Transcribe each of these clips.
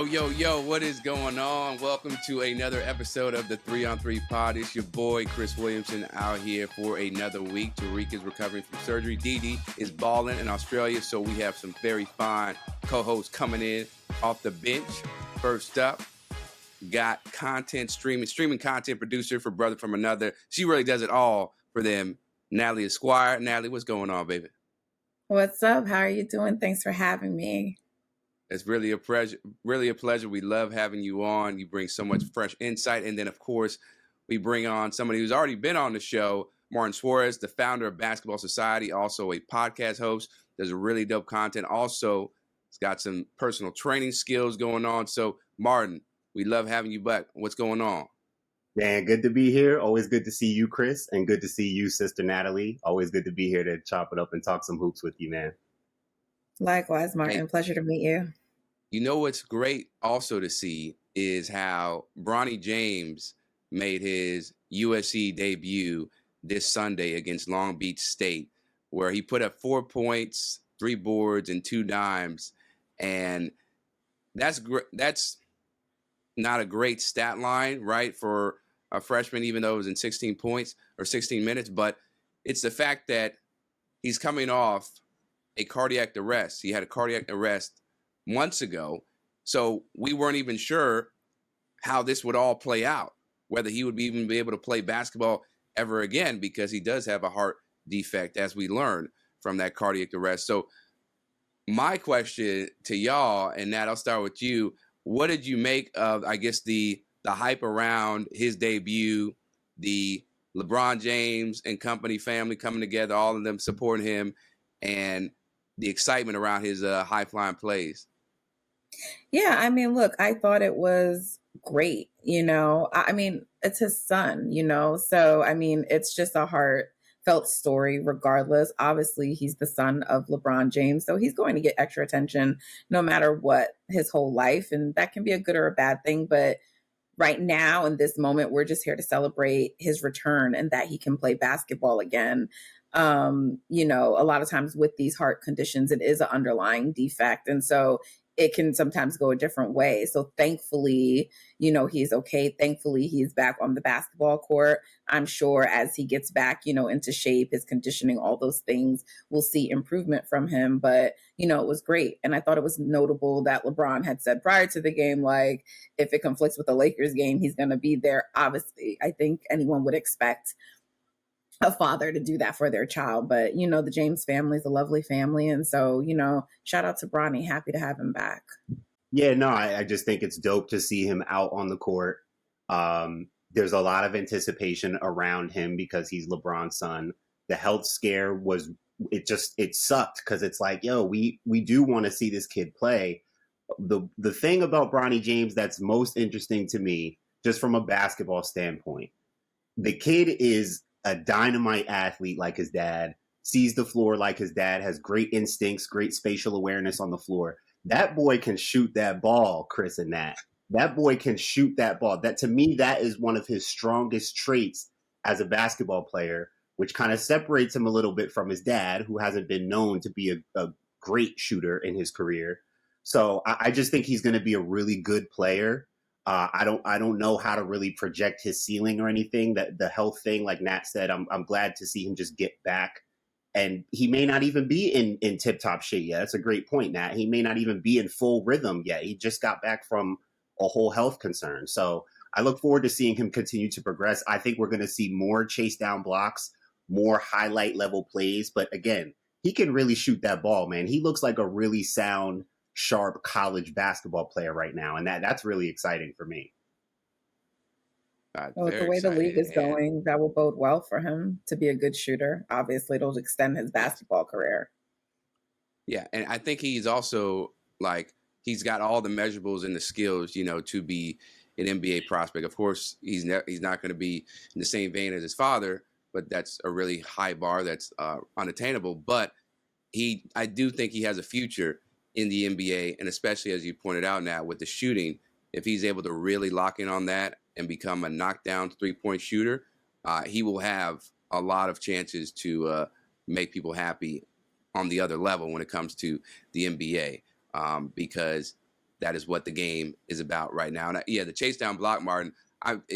Yo, what is going on? Welcome to another episode of the 3-on-3 Pod. It's your boy, Chris Williamson, out here for another week. Tariq is recovering from surgery. Didi is balling in Australia, so we have some very fine co-hosts coming in off the bench. First up, got streaming content producer for Brother From Another. She really does it all for them. Natalie Esquire. Natalie, what's going on, baby? What's up? How are you doing? Thanks for having me. It's really a pleasure. We love having you on. You bring so much fresh insight. And then, of course, we bring on somebody who's already been on the show, Martin Suarez, the founder of Basketball Society, also a podcast host. Does really dope content. Also, he's got some personal training skills going on. So, Martin, we love having you back. What's going on? Man, good to be here. Always good to see you, Chris, and good to see you, Sister Natalie. Always good to be here to chop it up and talk some hoops with you, man. Likewise, Martin. Pleasure to meet you. You know what's great also to see is how Bronny James made his USC debut this Sunday against Long Beach State, where he put up 4 points, 3 boards, and 2 dimes. And that's not a great stat line, right, for a freshman, even though it was in 16 points or 16 minutes. But it's the fact that he's coming off a cardiac arrest. He had a cardiac arrest months ago, so we weren't even sure how this would all play out, whether he would even be able to play basketball ever again, because he does have a heart defect, as we learned from that cardiac arrest. So my question to y'all, and Nat, I'll start with you. What did you make of, I guess, the hype around his debut, the LeBron James and company family coming together, all of them supporting him, and the excitement around his high-flying plays? Yeah, I mean, look, I thought it was great, I mean, it's his son, so, I mean, it's just a heartfelt story regardless. Obviously, he's the son of LeBron James, so he's going to get extra attention no matter what his whole life, and that can be a good or a bad thing, but right now, in this moment, we're just here to celebrate his return and that he can play basketball again. A lot of times with these heart conditions, it is an underlying defect. And so it can sometimes go a different way. So thankfully, he's okay. Thankfully, he's back on the basketball court. I'm sure as he gets back, into shape, his conditioning, all those things, we'll see improvement from him. But, it was great. And I thought it was notable that LeBron had said prior to the game, like, if it conflicts with the Lakers game, he's going to be there. Obviously, I think anyone would expect a father to do that for their child. But, the James family is a lovely family. And so, shout out to Bronny. Happy to have him back. Yeah, no, I just think it's dope to see him out on the court. There's a lot of anticipation around him because he's LeBron's son. The health scare it sucked because it's like, yo, we do want to see this kid play. The thing about Bronny James that's most interesting to me, just from a basketball standpoint, the kid is a dynamite athlete like his dad, sees the floor like his dad, has great instincts, great spatial awareness on the floor. That boy can shoot that ball, Chris and Nat. That boy can shoot that ball. That, to me, that is one of his strongest traits as a basketball player, which kind of separates him a little bit from his dad, who hasn't been known to be a great shooter in his career. So I just think he's going to be a really good player. I don't know how to really project his ceiling or anything. That the health thing, like Nat said, I'm glad to see him just get back. And he may not even be in tip-top shape yet. That's a great point, Nat. He may not even be in full rhythm yet. He just got back from a whole health concern. So I look forward to seeing him continue to progress. I think we're going to see more chase down blocks, more highlight level plays. But again, he can really shoot that ball, man. He looks like a really sound, sharp college basketball player right now. And that's really exciting for me. Well, the way the league is going, that will bode well for him to be a good shooter. Obviously, it'll extend his basketball career. Yeah, and I think he's also, like, he's got all the measurables and the skills, to be an NBA prospect. Of course, he's not going to be in the same vein as his father, but that's a really high bar that's unattainable. But I do think he has a future in the NBA, and especially, as you pointed out now, with the shooting, if he's able to really lock in on that and become a knockdown three-point shooter, he will have a lot of chances to make people happy on the other level when it comes to the NBA. Because that is what the game is about right now. And the chase down block, Martin,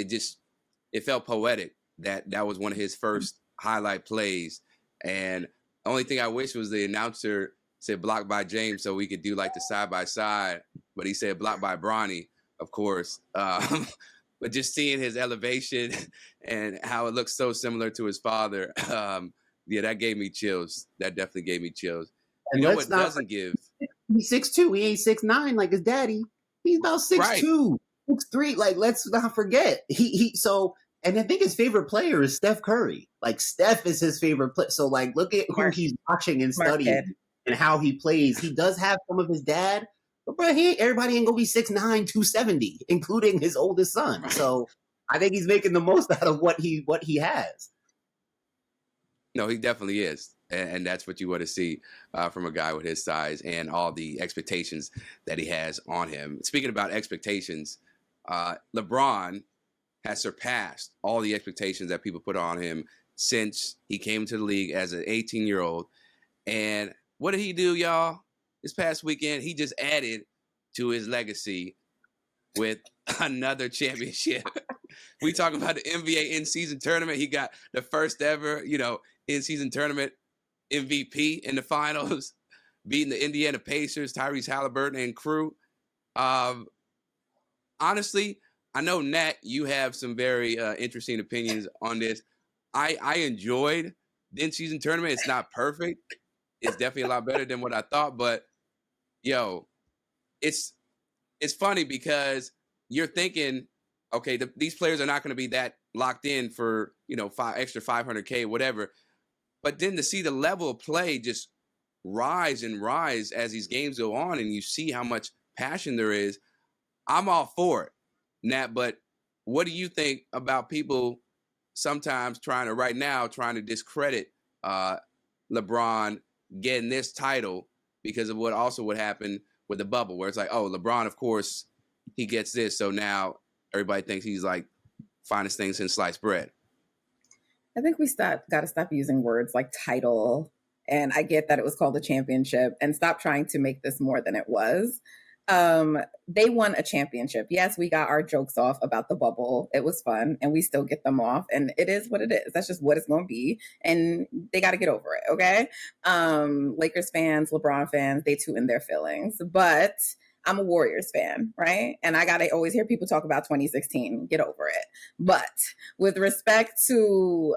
it felt poetic that was one of his first highlight plays. And the only thing I wish was the announcer said blocked by James so we could do like the side by side, but he said blocked by Bronny, of course. But just seeing his elevation and how it looks so similar to his father, that gave me chills. That definitely gave me chills. And you know what doesn't give? He's 6'2". He ain't 6'9" like his daddy. He's about 6'2", 6'3". Like, let's not forget. And I think his favorite player is Steph Curry. Like, Steph is his favorite player. So, like, look at who he's watching and studying and how he plays. He does have some of his dad, but bro, everybody ain't gonna be 6'9", 270, including his oldest son. Right. So I think he's making the most out of what he has. No, he definitely is. And that's what you want to see from a guy with his size and all the expectations that he has on him. Speaking about expectations, LeBron has surpassed all the expectations that people put on him since he came to the league as an 18-year-old. And what did he do, y'all? This past weekend, he just added to his legacy with another championship. We talking about the NBA in-season tournament. He got the first ever, in-season tournament MVP in the finals, beating the Indiana Pacers, Tyrese Halliburton and crew. Honestly, I know, Nat, you have some very interesting opinions on this. I enjoyed the in-season tournament. It's not perfect. It's definitely a lot better than what I thought. But, it's funny because you're thinking, okay, these players are not going to be that locked in for, extra $500K, whatever. But then to see the level of play just rise and rise as these games go on and you see how much passion there is, I'm all for it, Nat. But what do you think about people sometimes trying to discredit LeBron getting this title because of what happened with the bubble, where it's like, oh, LeBron, of course, he gets this. So now everybody thinks he's like finest thing since sliced bread. I think we got to stop using words like title. And I get that it was called a championship, and stop trying to make this more than it was. They won a championship. Yes, we got our jokes off about the bubble. It was fun, and we still get them off. And it is what it is. That's just what it's going to be. And they got to get over it. Okay. Lakers fans, LeBron fans, they too in their feelings. But I'm a Warriors fan, right? And I got to always hear people talk about 2016. Get over it. But with respect to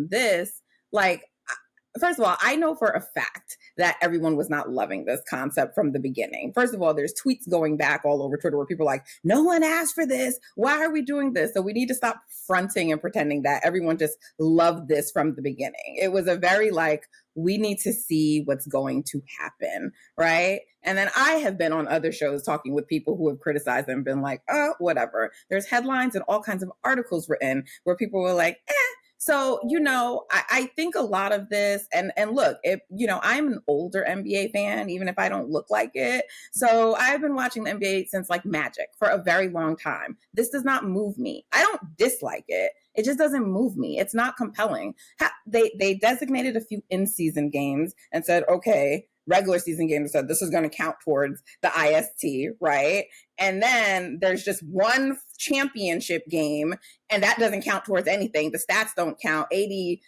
this, like, first of all, I know for a fact that everyone was not loving this concept from the beginning. First of all, there's tweets going back all over Twitter where people are like, no one asked for this. Why are we doing this? So we need to stop fronting and pretending that everyone just loved this from the beginning. It was a very we need to see what's going to happen, right? And then I have been on other shows talking with people who have criticized them and been like, oh, whatever. There's headlines and all kinds of articles written where people were like, So, I think a lot of this, and look, I'm an older NBA fan, even if I don't look like it. So I've been watching the NBA since Magic for a very long time. This does not move me. I don't dislike it. It just doesn't move me. It's not compelling. They designated a few in-season games and said, okay, regular season games said this is going to count towards the IST, right? And then there's just one championship game, and that doesn't count towards anything. The stats don't count. 80,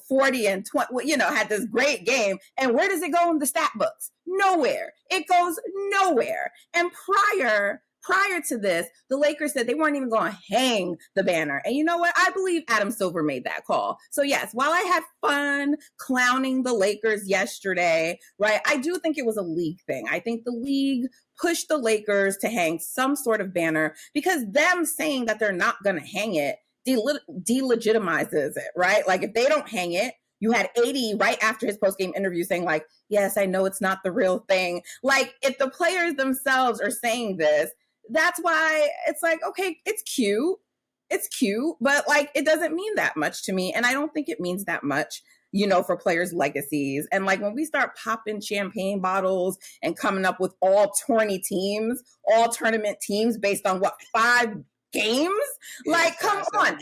40 and 20, had this great game. And where does it go in the stat books? Nowhere. It goes nowhere. And prior to this, the Lakers said they weren't even going to hang the banner. And you know what? I believe Adam Silver made that call. So yes, while I had fun clowning the Lakers yesterday, right, I do think it was a league thing. I think the league pushed the Lakers to hang some sort of banner because them saying that they're not going to hang it delegitimizes it, right? If they don't hang it, you had 80 right after his post-game interview saying yes, I know it's not the real thing. If the players themselves are saying this, that's why it's okay, it's cute, but it doesn't mean that much to me. And I don't think it means that much, for players' legacies. And when we start popping champagne bottles and coming up with all tournament teams based on 5 games, come on.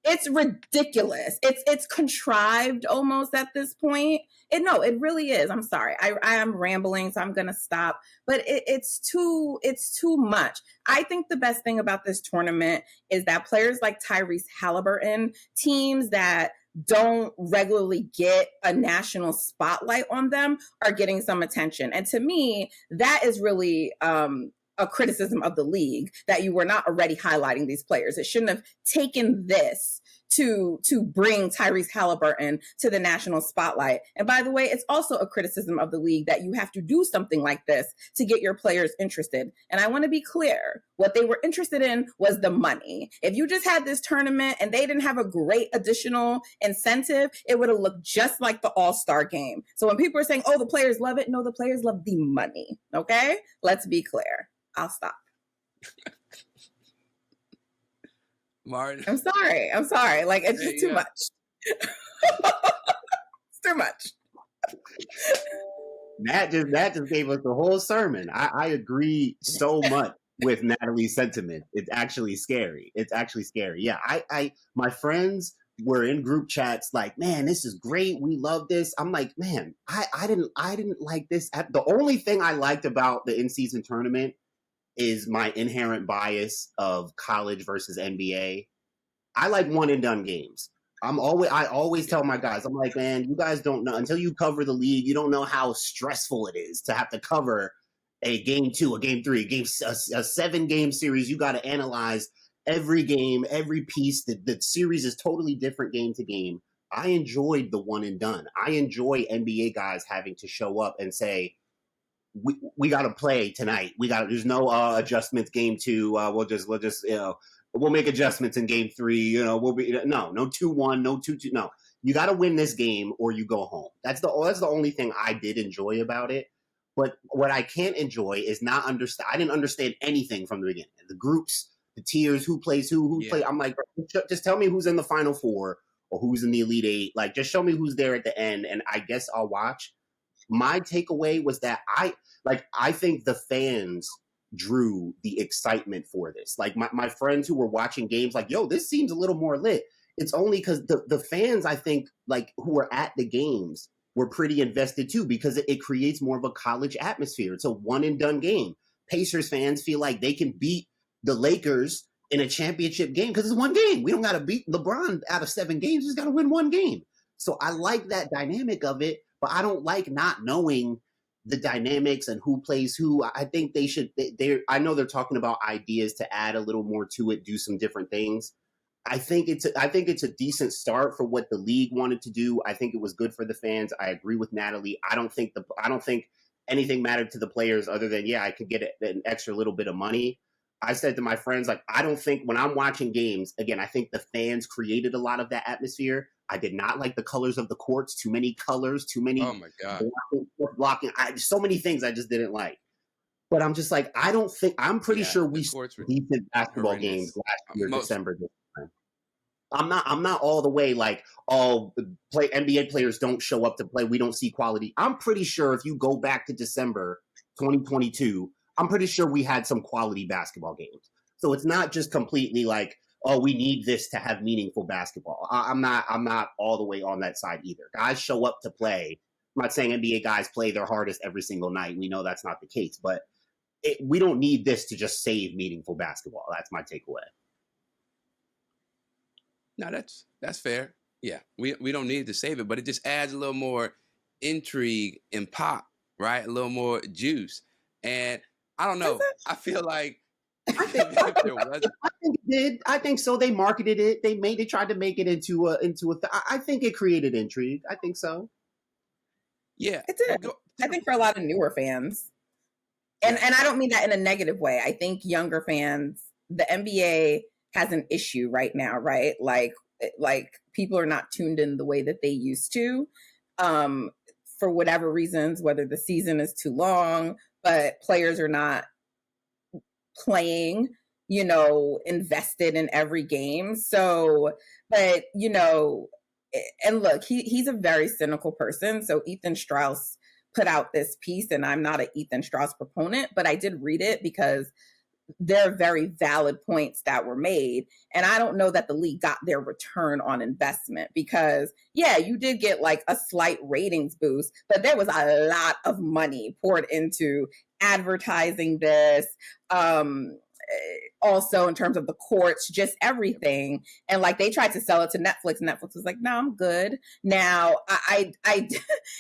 It's ridiculous. It's contrived almost at this point. It really is. I'm sorry. I am rambling, so I'm gonna stop. But it's too much. I think the best thing about this tournament is that players like Tyrese Halliburton, teams that don't regularly get a national spotlight on them, are getting some attention. And to me, that is really a criticism of the league, that you were not already highlighting these players. It shouldn't have taken this to bring Tyrese Halliburton to the national spotlight. And by the way, it's also a criticism of the league that you have to do something like this to get your players interested. And I want to be clear, what they were interested in was the money. If you just had this tournament and they didn't have a great additional incentive, it would have looked just like the All-Star game. So when people are saying, oh, the players love it, no, the players love the money. Okay? Let's be clear. I'll stop. Martin. I'm sorry. Like, it's just too much. It's too much. That just gave us the whole sermon. I agree so much with Natalie's sentiment. It's actually scary. Yeah, my friends were in group chats like, man, this is great. We love this. I'm like, man, I didn't like this. The only thing I liked about the in-season tournament is my inherent bias of college versus NBA. I like one and done games. I always tell my guys, I'm like, man, you guys don't know, until you cover the league, you don't know how stressful it is to have to cover a game 2, a game 3, a 7-game series. You got to analyze every game, every piece. The series is totally different game to game. I enjoyed the one and done. I enjoy NBA guys having to show up and say, we got to play tonight. There's no adjustments game 2. We'll make adjustments in game 3. No 2-1, no 2-2. No, you got to win this game or you go home. That's the only thing I did enjoy about it. But what I can't enjoy is not understand. I didn't understand anything from the beginning. The groups, the tiers, who plays who plays. I'm like, just tell me who's in the Final Four or who's in the Elite Eight. Like, just show me who's there at the end, and I guess I'll watch. My takeaway was that I think the fans drew the excitement for this. Like my friends who were watching games like, yo, this seems a little more lit. It's only because the fans, I think, like, who were at the games were pretty invested too, because it creates more of a college atmosphere. It's a one and done game. Pacers fans feel like they can beat the Lakers in a championship game because it's one game. We don't got to beat LeBron out of 7 games. We just got to win one game. So I like that dynamic of it. But I don't like not knowing the dynamics and who plays who. I think they should. I know they're talking about ideas to add a little more to it, do some different things. I think it's a decent start for what the league wanted to do. I think it was good for the fans. I agree with Natalie. I don't think anything mattered to the players other than, I could get an extra little bit of money. I said to my friends, like, I don't think when I'm watching games, again, I think the fans created a lot of that atmosphere. I did not like the colors of the courts. Too many colors, too many. Oh my God. Blocking. So many things I just didn't like. But I'm just like, I'm pretty sure we saw decent basketball games last year, December. This time. I'm not all the way like, NBA players don't show up to play. We don't see quality. I'm pretty sure if you go back to December 2022, I'm pretty sure we had some quality basketball games. So it's not just completely like, oh, we need this to have meaningful basketball. I'm not all the way on that side either. Guys show up to play. I'm not saying NBA guys play their hardest every single night. We know that's not the case, but we don't need this to just save meaningful basketball. That's my takeaway. No, that's fair. Yeah, we don't need to save it, but it just adds a little more intrigue and pop, right? A little more juice. And I don't know. I feel like I think it did. I think so. They marketed it. They tried to make it into a. I think it created intrigue. I think so. Yeah, it did. I think for a lot of newer fans, and I don't mean that in a negative way. I think younger fans, the NBA has an issue right now, right? Like people are not tuned in the way that they used to, for whatever reasons. Whether the season is too long, but players are not playing, invested in every game. So, but, and look, he's a very cynical person. So Ethan Strauss put out this piece, and I'm not an Ethan Strauss proponent, but I did read it because they're very valid points that were made. And I don't know that the league got their return on investment because, yeah, you did get like a slight ratings boost, but there was a lot of money poured into advertising this. Also in terms of the courts, just everything. And like they tried to sell it to Netflix. Netflix was like, no, I'm good. Now I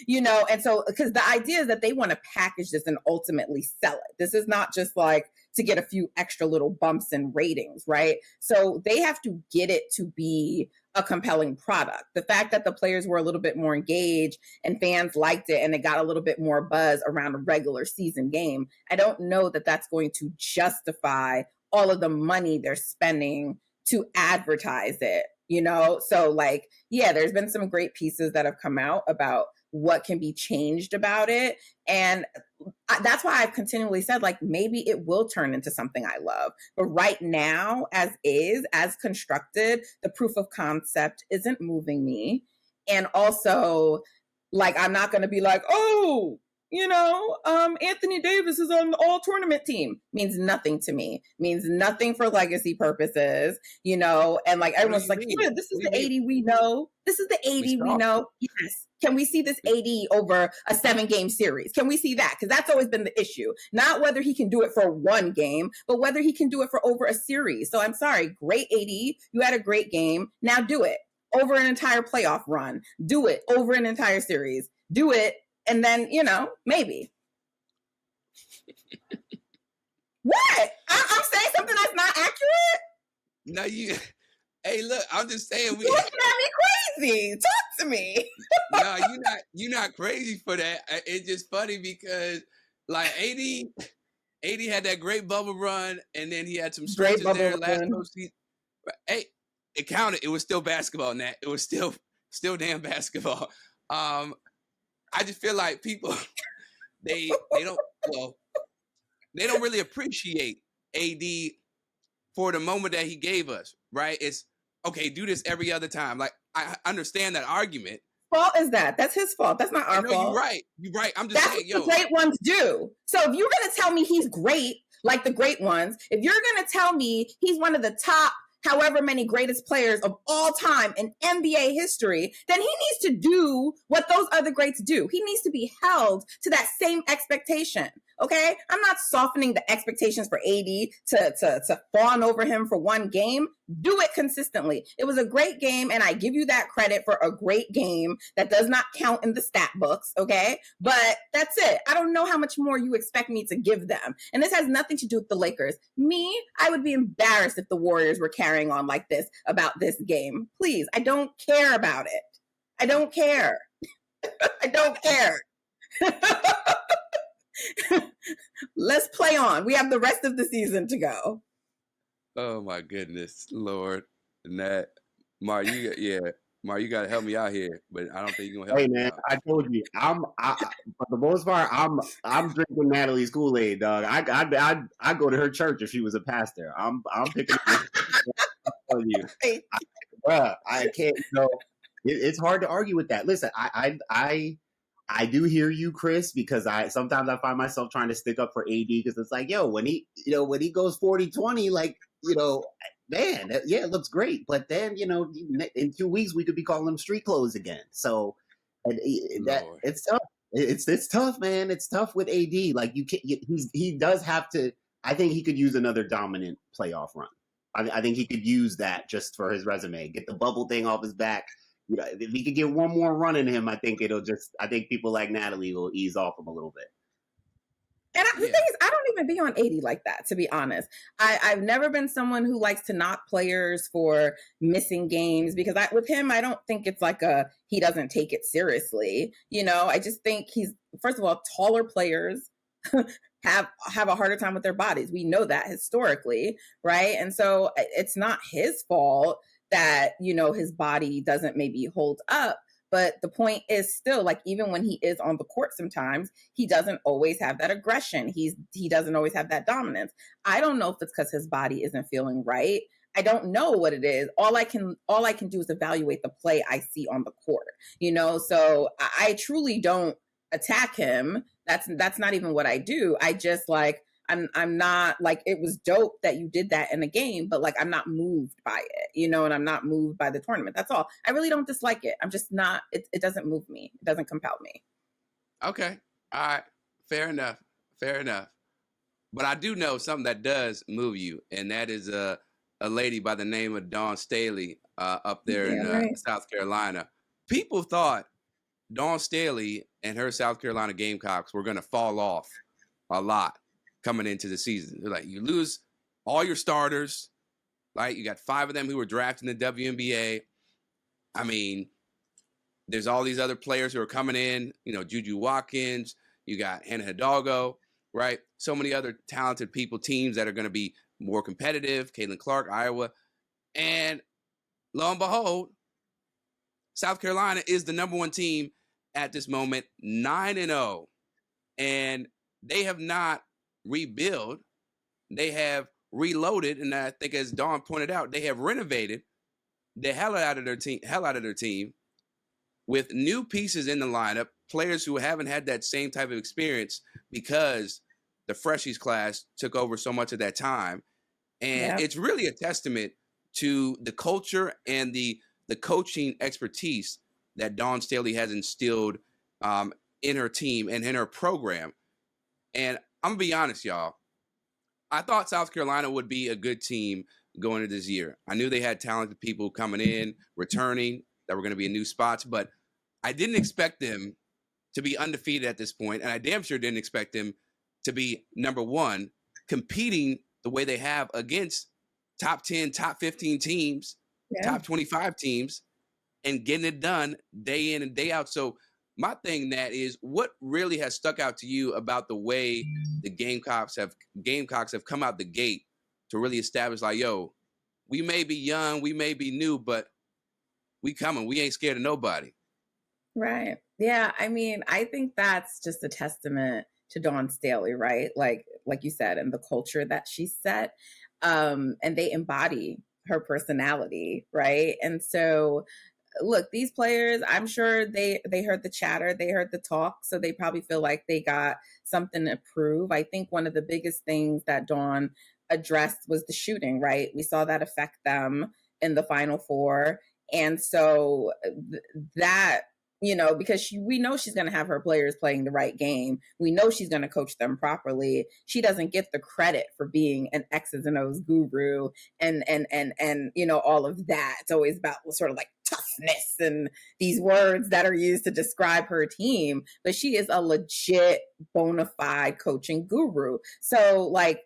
you know, and so because the idea is that they want to package this and ultimately sell it. This is not just like to get a few extra little bumps in ratings, right? So they have to get it to be a compelling product. The fact that the players were a little bit more engaged and fans liked it and it got a little bit more buzz around a regular season game, I don't know that that's going to justify all of the money they're spending to advertise it, you know? So like, yeah, there's been some great pieces that have come out about what can be changed about it. And that's why I've continually said, like, maybe it will turn into something I love. But right now, as is, as constructed, the proof of concept isn't moving me. And also, like, I'm not going to be like, oh, you know, Anthony Davis is on the all tournament team. Means nothing to me. Means nothing for legacy purposes, you know. And like everyone's like, yeah, this is the 80 we know. This is the 80 we know. Yes. Can we see this 80 over a 7-game series? Can we see that? Because that's always been the issue. Not whether he can do it for one game, but whether he can do it for over a series. So I'm sorry, great 80. You had a great game. Now do it over an entire playoff run. Do it over an entire series. Do it. And then, you know, maybe. What? I'm saying something that's not accurate? No, hey, look, I'm just saying. You're looking at me crazy. Talk to me. No, you're not crazy for that. It's just funny because, like, 80 had that great bubble run, and then he had some stretches there last postseason. Hey, it counted. It was still basketball, Nat. It was still damn basketball. I just feel like people they don't really appreciate AD for the moment that he gave us, right? It's okay, do this every other time. Like, I understand that argument. Fault is that? That's his fault. That's not our fault. You're right. I'm just saying, what the great ones do. So if you're gonna tell me he's great, like the great ones, if you're gonna tell me he's one of the top however many greatest players of all time in NBA history, then he needs to do what those other greats do. He needs to be held to that same expectation. Okay? I'm not softening the expectations for AD to fawn over him for one game. Do it consistently. It was a great game, and I give you that credit for a great game that does not count in the stat books, okay? But that's it. I don't know how much more you expect me to give them. And this has nothing to do with the Lakers. I would be embarrassed if the Warriors were carrying on like this about this game. Please, I don't care about it. I don't care. I don't care. Let's play on. We have the rest of the season to go. Oh my goodness, Lord. Nat, Mar, you got to help me out here, but I don't think you're gonna help me. Hey man, out. I told you, for the most part, I'm drinking Natalie's Kool-Aid, dog. I go to her church if she was a pastor. I'm picking. I'm telling you, I can't. It's hard to argue with that. Listen, I do hear you, Chris, because sometimes I find myself trying to stick up for AD because it's like, yo, when he goes 40-20, like, you know, man, it looks great. But then, you know, in 2 weeks we could be calling them street clothes again. So it's tough. It's tough, man. It's tough with AD. Like he does have to. I think he could use another dominant playoff run. I think he could use that just for his resume. Get the bubble thing off his back. You know, if he could get one more run in him, I think people like Natalie will ease off him a little bit. And the thing is, I don't even be on 80 like that, to be honest. I've never been someone who likes to knock players for missing games because with him, I don't think it's like he doesn't take it seriously. You know, I just think first of all, taller players have a harder time with their bodies. We know that historically, right? And so it's not his fault that, you know, his body doesn't maybe hold up. But the point is still, like, even when he is on the court sometimes, he doesn't always have that aggression. He doesn't always have that dominance. I don't know if it's because his body isn't feeling right. I don't know what it is. All I can do is evaluate the play I see on the court, you know? So I truly don't attack him. That's not even what I do. I just I'm not like, it was dope that you did that in a game, but like, I'm not moved by it, you know, and I'm not moved by the tournament. That's all. I really don't dislike it. I'm just not, it doesn't move me. It doesn't compel me. Okay. All right. Fair enough. Fair enough. But I do know something that does move you, and that is a lady by the name of Dawn Staley up there in South Carolina. People thought Dawn Staley and her South Carolina Gamecocks were going to fall off a lot coming into the season. They're like, you lose all your starters, right? You got 5 of them who were drafted in the WNBA. I mean, there's all these other players who are coming in, you know, Juju Watkins, you got Hannah Hidalgo, right? So many other talented people, teams that are going to be more competitive, Caitlin Clark, Iowa. And lo and behold, South Carolina is the number 1 team at this moment, 9-0. And they have not rebuilt. They have reloaded. And I think, as Dawn pointed out, they have renovated the hell out of their team with new pieces in the lineup, players who haven't had that same type of experience because the freshies class took over so much of that time. And it's really a testament to the culture and the coaching expertise that Dawn Staley has instilled in her team and in her program. And I'm going to be honest, y'all. I thought South Carolina would be a good team going into this year. I knew they had talented people coming in, returning, that were going to be in new spots, but I didn't expect them to be undefeated at this point, and I damn sure didn't expect them to be number 1, competing the way they have against top 10, top 15 teams, top 25 teams, and getting it done day in and day out. So my thing, Nat, is what really has stuck out to you about the way the Gamecocks have come out the gate to really establish, like, yo, we may be young, we may be new, but we coming. We ain't scared of nobody. Right. Yeah. I mean, I think that's just a testament to Dawn Staley, right? Like you said, and the culture that she set, and they embody her personality, right? And so, look, these players, I'm sure they heard the chatter, they heard the talk, so they probably feel like they got something to prove. I think one of the biggest things that Dawn addressed was the shooting, right? We saw that affect them in the Final Four. And so that, you know, because we know she's going to have her players playing the right game. We know she's going to coach them properly. She doesn't get the credit for being an X's and O's guru and you know, all of that. It's always about sort of like toughness and these words that are used to describe her team. But she is a legit bona fide coaching guru. So like,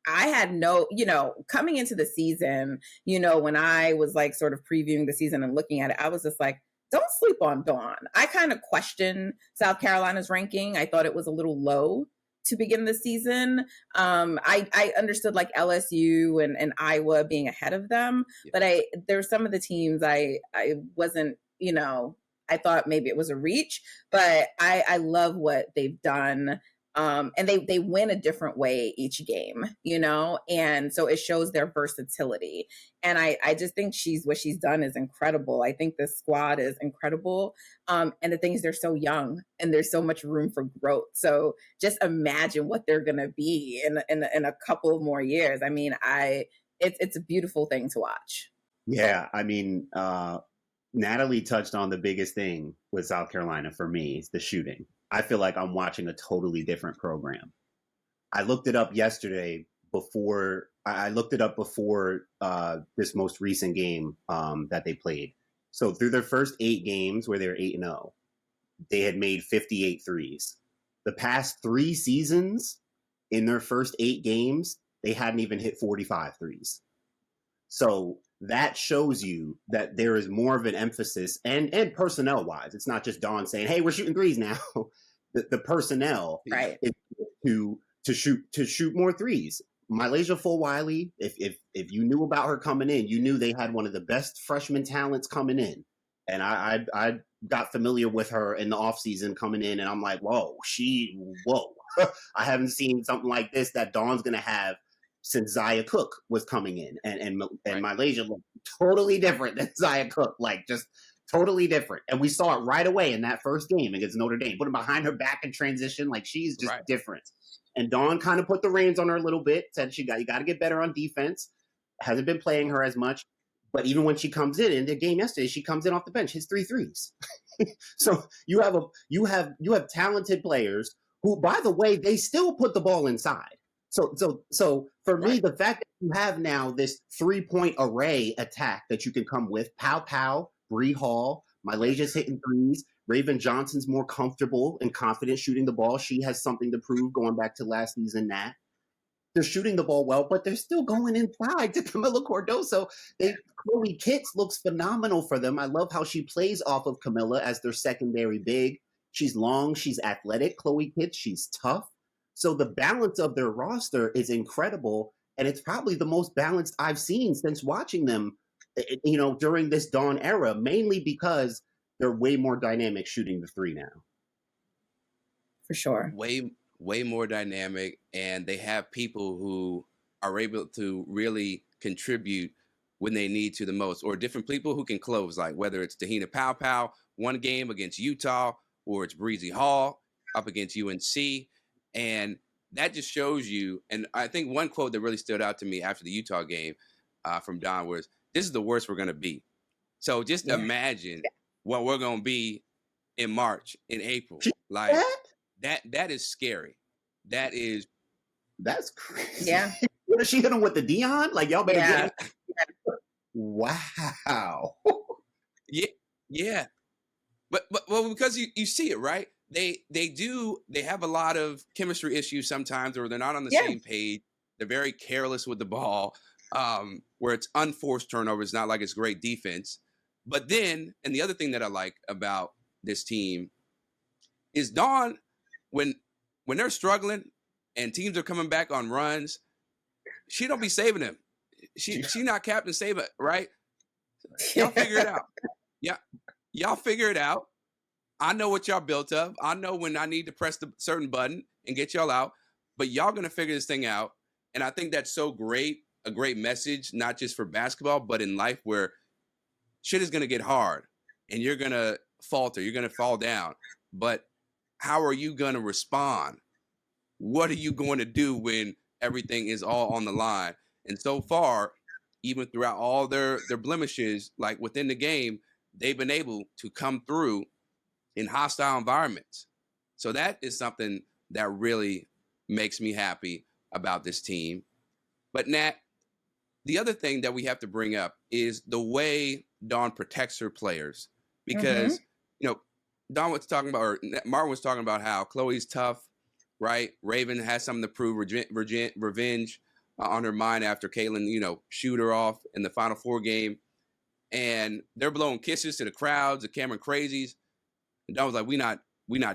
I had no, you know, coming into the season, you know, when I was like sort of previewing the season and looking at it, I was just like, don't sleep on Dawn. I kind of questioned South Carolina's ranking. I thought it was a little low to begin the season. I understood like LSU and Iowa being ahead of them, but there's some of the teams I wasn't, you know, I thought maybe it was a reach, but I love what they've done. And they win a different way each game, you know? And so it shows their versatility. And I just think what she's done is incredible. I think the squad is incredible. And the thing is, they're so young and there's so much room for growth. So just imagine what they're going to be in a couple of more years. I mean, it's a beautiful thing to watch. Yeah. I mean, Natalie touched on the biggest thing with South Carolina for me is the shooting. I feel like I'm watching a totally different program. I looked it up yesterday before this most recent game that they played. So through their first 8 games where they were 8-0, they had made 58 threes. The past 3 seasons, in their first 8 games, they hadn't even hit 45 threes. So that shows you that there is more of an emphasis and personnel wise. It's not just Dawn saying, hey, we're shooting threes now. the personnel is to shoot more threes. Mylasia Fulwiley, if you knew about her coming in, you knew they had one of the best freshman talents coming in. And I got familiar with her in the offseason coming in, and I'm like, whoa. I haven't seen something like this that Dawn's going to have since Zia Cook was coming in. And Mylasia looked totally different than Zia Cook, like just Totally different. And we saw it right away in that first game against Notre Dame. Put him behind her back in transition. Like, she's just different. And Dawn kind of put the reins on her a little bit, said you got to get better on defense. Hasn't been playing her as much. But even when she comes in the game yesterday, she comes in off the bench, hits 3 threes. So you have talented players who, by the way, they still put the ball inside. So for me, the fact that you have now this 3-point array attack that you can come with, Pow, Bree Hall, Malaysia's hitting threes, Raven Johnson's more comfortable and confident shooting the ball. She has something to prove going back to last season. That they're shooting the ball well, but they're still going inside to Camilla Cardoso. Chloe Kitts looks phenomenal for them. I love how she plays off of Camilla as their secondary big. She's long, she's athletic. Chloe Kitts, she's tough. So the balance of their roster is incredible, and it's probably the most balanced I've seen since watching them, during this Dawn era, mainly because they're way more dynamic shooting the 3 now. For sure. Way more dynamic, and they have people who are able to really contribute when they need to the most, or different people who can close, like whether it's Tahina Pow one game against Utah, or it's Breezy Hall up against UNC. And that just shows you, and I think one quote that really stood out to me after the Utah game from Don was, "This is the worst we're going to be." So just imagine what we're going to be in March, in April. Like that is scary. That's crazy. Yeah. What, she hit him with the Dion? Like, y'all better get it. Wow. Yeah. But because you see it, right? They have a lot of chemistry issues sometimes, or they're not on the same page. They're very careless with the ball, where it's unforced turnovers, not like it's great defense. But then, and the other thing that I like about this team is Dawn, when they're struggling and teams are coming back on runs, she don't be saving them. She not Captain Save It, right? Y'all figure it out. Yeah, y'all figure it out. I know what y'all built of. I know when I need to press the certain button and get y'all out, but y'all going to figure this thing out. And I think that's so great, a great message, not just for basketball, but in life, where shit is going to get hard and you're going to falter. You're going to fall down. But how are you going to respond? What are you going to do when everything is all on the line? And so far, even throughout all their blemishes, like within the game, they've been able to come through in hostile environments. So that is something that really makes me happy about this team. But Nat, the other thing that we have to bring up is the way Dawn protects her players. Because, Dawn was talking about, or Martin was talking about how Chloe's tough, right? Raven has something to prove, revenge on her mind after Kaylin, shoot her off in the Final Four game. And they're blowing kisses to the crowds, the Cameron Crazies. And Dawn was like, we not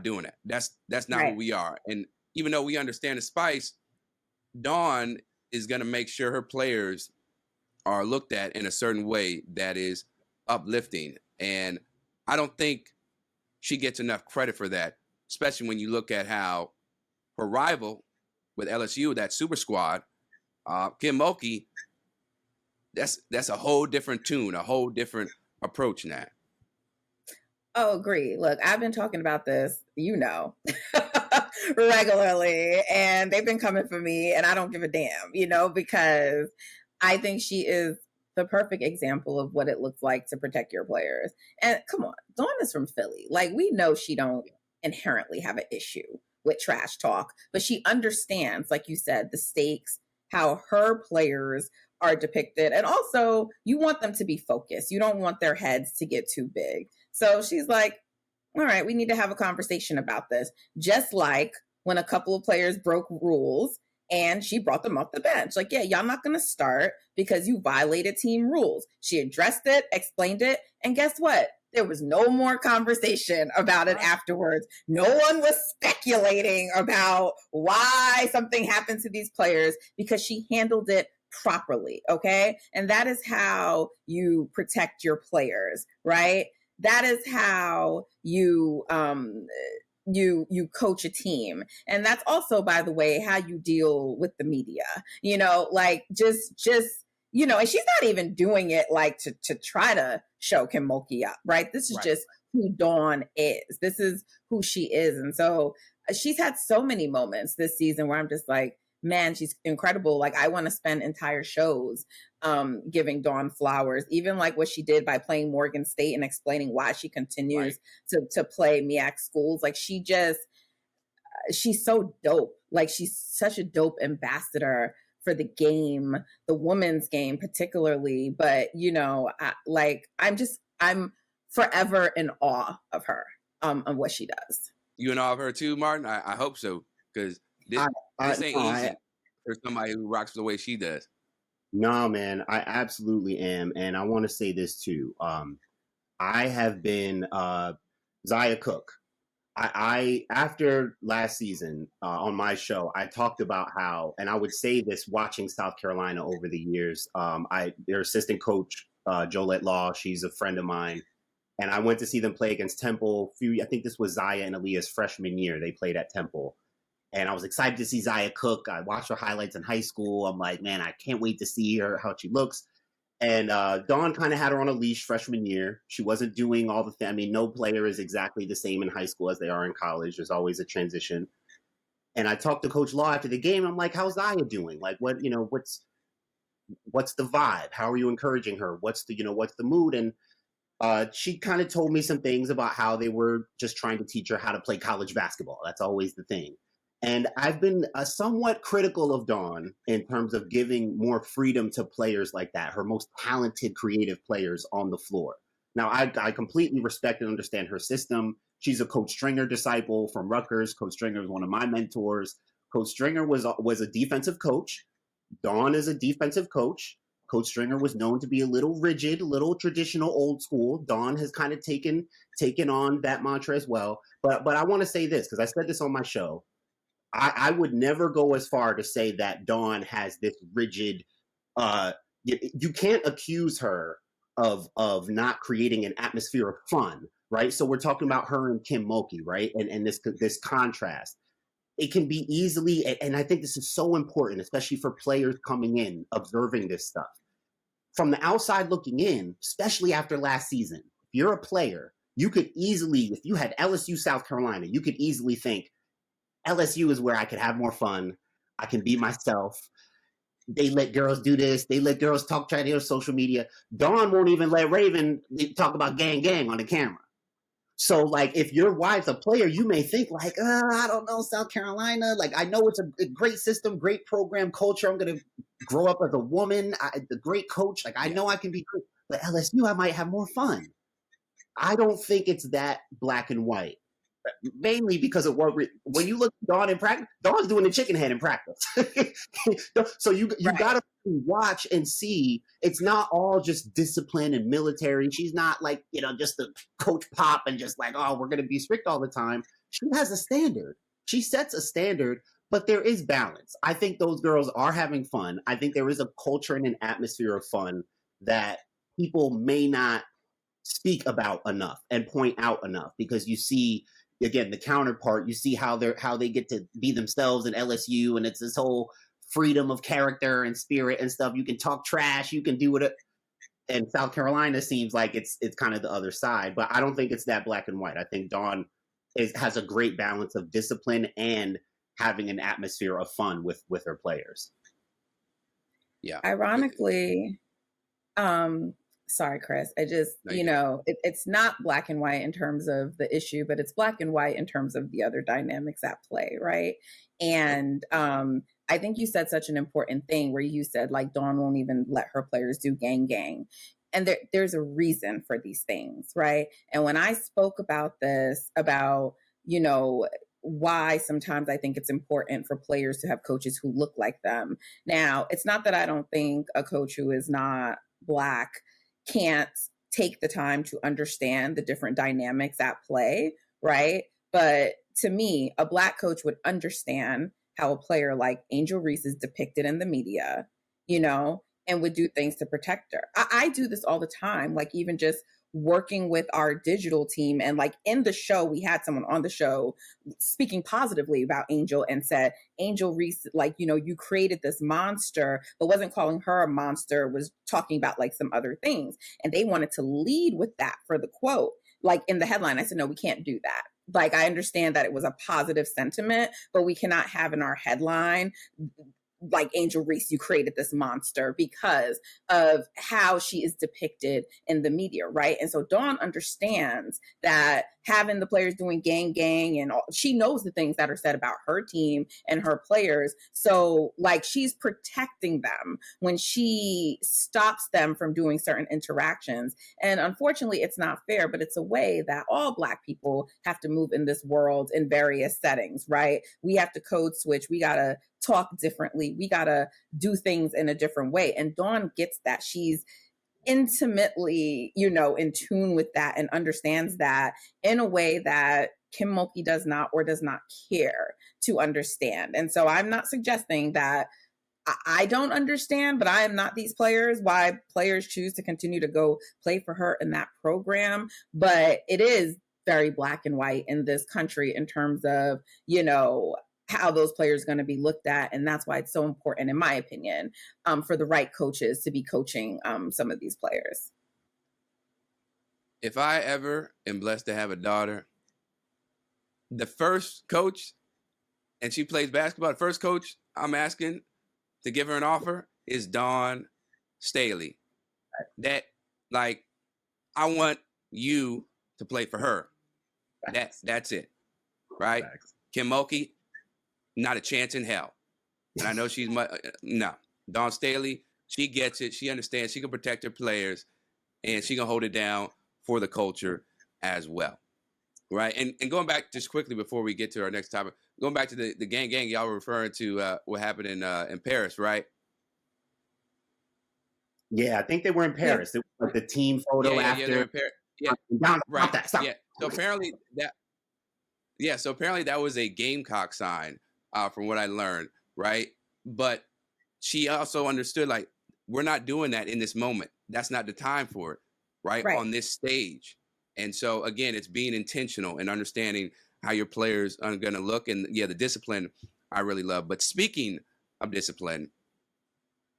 doing that. That's not who we are. And even though we understand the spice, Dawn is going to make sure her players are looked at in a certain way that is uplifting. And I don't think she gets enough credit for that, especially when you look at how her rival with LSU, that super squad, Kim Mulkey, that's a whole different tune, a whole different approach now. Oh, agree. Look, I've been talking about this, regularly, and they've been coming for me, and I don't give a damn, because I think she is the perfect example of what it looks like to protect your players. And come on, Dawn is from Philly. Like, we know she don't inherently have an issue with trash talk, but she understands, like you said, the stakes, how her players are depicted. And also, you want them to be focused. You don't want their heads to get too big. So she's like, all right, we need to have a conversation about this. Just like when a couple of players broke rules and she brought them off the bench. Like, yeah, y'all not going to start because you violated team rules. She addressed it, explained it, and guess what? There was no more conversation about it afterwards. No one was speculating about why something happened to these players because she handled it properly, okay? And that is how you protect your players, right? That is how you coach a team. And that's also, by the way, how you deal with the media. Like just and she's not even doing it like to try to show Kim Mulkey up, right? This is just who Dawn is. This is who she is. And so she's had so many moments this season where I'm just like, man, she's incredible. Like, I want to spend entire shows giving Dawn flowers, even like what she did by playing Morgan State and explaining why she continues to play MEAC schools. Like, she's so dope. Like, she's such a dope ambassador for the game, the women's game particularly. But, I'm forever in awe of her, of what she does. You in awe of her too, Martin? I hope so, because this ain't easy for somebody who rocks the way she does. No, man, I absolutely am. And I want to say this too. I have been Zia Cook. I after last season on my show, I talked about how, and I would say this watching South Carolina over the years. Their assistant coach, Jolette Law, she's a friend of mine. And I went to see them play against Temple. I think this was Zia and Aaliyah's freshman year. They played at Temple. And I was excited to see Zia Cook. I watched her highlights in high school. I'm like, man, I can't wait to see her, how she looks. And Dawn kind of had her on a leash freshman year. She wasn't doing all the things. I mean, no player is exactly the same in high school as they are in college. There's always a transition. And I talked to Coach Law after the game. I'm like, how's Zia doing? Like, what's the vibe? How are you encouraging her? What's the mood? And she kind of told me some things about how they were just trying to teach her how to play college basketball. That's always the thing. And I've been somewhat critical of Dawn in terms of giving more freedom to players like that, her most talented, creative players on the floor. Now, I completely respect and understand her system. She's a Coach Stringer disciple from Rutgers. Coach Stringer is one of my mentors. Coach Stringer was a defensive coach. Dawn is a defensive coach. Coach Stringer was known to be a little rigid, a little traditional, old school. Dawn has kind of taken on that mantra as well. But I want to say this, because I said this on my show. I would never go as far to say that Dawn has this rigid. You can't accuse her of not creating an atmosphere of fun, right? So we're talking about her and Kim Mulkey, right? And this contrast. It can be easily, and I think this is so important, especially for players coming in, observing this stuff. From the outside looking in, especially after last season, if you're a player, you could easily, if you had LSU, South Carolina, you could easily think, LSU is where I could have more fun. I can be myself. They let girls do this. They let girls talk trash on social media. Dawn won't even let Raven talk about gang on the camera. So, like, if your wife's a player, you may think, like, I don't know, South Carolina. Like, I know it's a great system, great program, culture. I'm going to grow up as a woman, the great coach. Like, I know I can be great. But LSU, I might have more fun. I don't think it's that black and white. Mainly because of when you look at Dawn in practice, Dawn's doing the chicken head in practice. So you got to watch and see. It's not all just discipline and military. She's not like, just the coach pop and just like, oh, we're going to be strict all the time. She has a standard. She sets a standard, but there is balance. I think those girls are having fun. I think there is a culture and an atmosphere of fun that people may not speak about enough and point out enough, because you see, again, the counterpart, you see how they get to be themselves in LSU, and it's this whole freedom of character and spirit and stuff. You can talk trash, you can do it. And South Carolina seems like it's kind of the other side, but I don't think it's that black and white. I think Dawn has a great balance of discipline and having an atmosphere of fun with her players. Yeah. Ironically, sorry, Chris. I just, it's not black and white in terms of the issue, but it's black and white in terms of the other dynamics at play, right? And I think you said such an important thing where you said, like, Dawn won't even let her players do gang. And there's a reason for these things, right? And when I spoke about this, about, why sometimes I think it's important for players to have coaches who look like them. Now, it's not that I don't think a coach who is not Black can't take the time to understand the different dynamics at play, right? But to me, a Black coach would understand how a player like Angel Reese is depicted in the media, and would do things to protect her. I do this all the time, like even just working with our digital team. And like in the show, we had someone on the show speaking positively about Angel and said, Angel Reese, like, you know, you created this monster, but wasn't calling her a monster, was talking about like some other things. And they wanted to lead with that for the quote, like in the headline. I said, no, we can't do that. Like, I understand that it was a positive sentiment, but we cannot have in our headline like Angel Reese, you created this monster, because of how she is depicted in the media, right? And so Dawn understands that having the players doing gang and all, she knows the things that are said about her team and her players. So like she's protecting them when she stops them from doing certain interactions. And unfortunately, it's not fair, but it's a way that all Black people have to move in this world in various settings, right? We have to code switch. We got to talk differently. We got to do things in a different way. And Dawn gets that. She's intimately, you know, in tune with that and understands that in a way that Kim Mulkey does not, or does not care to understand. And so I'm not suggesting that I don't understand, but I am not these players, why players choose to continue to go play for her in that program. But it is very black and white in this country in terms of, you know, how those players are going to be looked at. And that's why it's so important, in my opinion, for the right coaches to be coaching some of these players. If I ever am blessed to have a daughter, the first coach, and she plays basketball, the first coach I'm asking to give her an offer is Dawn Staley. That, like, I want you to play for her. That's it, right? Kim Mulkey, not a chance in hell. And I know she's no. Dawn Staley, she gets it. She understands. She can protect her players, and she can hold it down for the culture as well, right? And going back just quickly before we get to our next topic, going back to the gang, y'all were referring to what happened in Paris, right? Yeah, I think they were in Paris. It was like the team photo after. Yeah, they're in Paris. Yeah, right. Yeah. So apparently that was a Gamecock sign, from what I learned, right? But she also understood, like, we're not doing that in this moment. That's not the time for it, right? On this stage. And so, again, it's being intentional and understanding how your players are going to look. And, yeah, the discipline I really love. But speaking of discipline,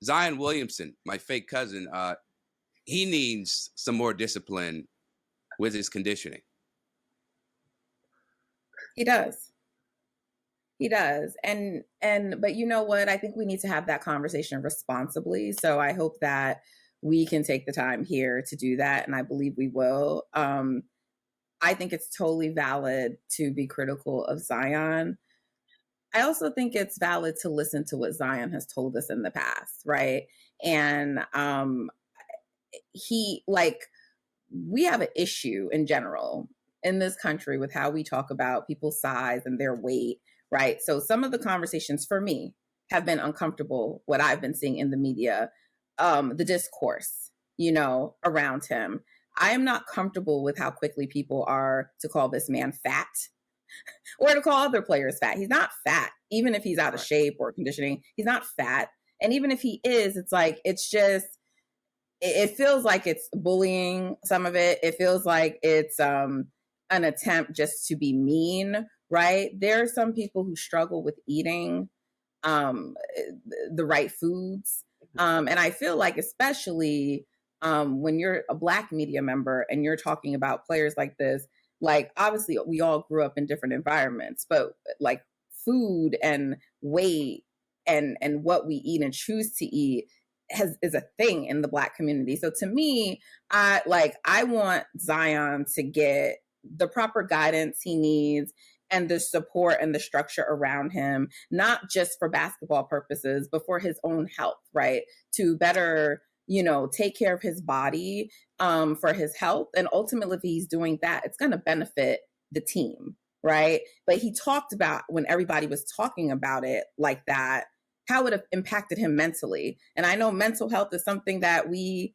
Zion Williamson, my fake cousin, he needs some more discipline with his conditioning. He does. But you know what? I think we need to have that conversation responsibly. So I hope that we can take the time here to do that. And I believe we will. I think it's totally valid to be critical of Zion. I also think it's valid to listen to what Zion has told us in the past, right? And we have an issue in general in this country with how we talk about people's size and their weight, right? So some of the conversations for me have been uncomfortable, what I've been seeing in the media, the discourse, you know, around him. I am not comfortable with how quickly people are to call this man fat or to call other players fat. He's not fat, even if he's out of shape or conditioning. He's not fat. And even if he is, it's like, it's just, it feels like it's bullying, some of it. It feels like it's an attempt just to be mean, right? There are some people who struggle with eating the right foods. And I feel like, especially when you're a Black media member and you're talking about players like this, like, obviously we all grew up in different environments, but like food and weight and what we eat and choose to eat is a thing in the Black community. So to me, I want Zion to get the proper guidance he needs and the support and the structure around him, not just for basketball purposes, but for his own health, right? To better, you know, take care of his body for his health. And ultimately, if he's doing that, it's going to benefit the team, right? But he talked about, when everybody was talking about it like that, how it impacted him mentally. And I know mental health is something that we,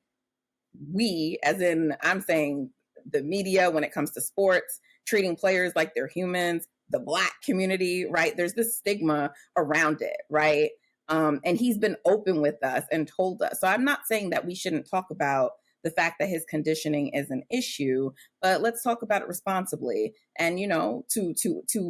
as in, I'm saying the media, when it comes to sports, treating players like they're humans, the Black community, right? There's this stigma around it, right? And he's been open with us and told us. So I'm not saying that we shouldn't talk about the fact that his conditioning is an issue, but let's talk about it responsibly. And, you know, to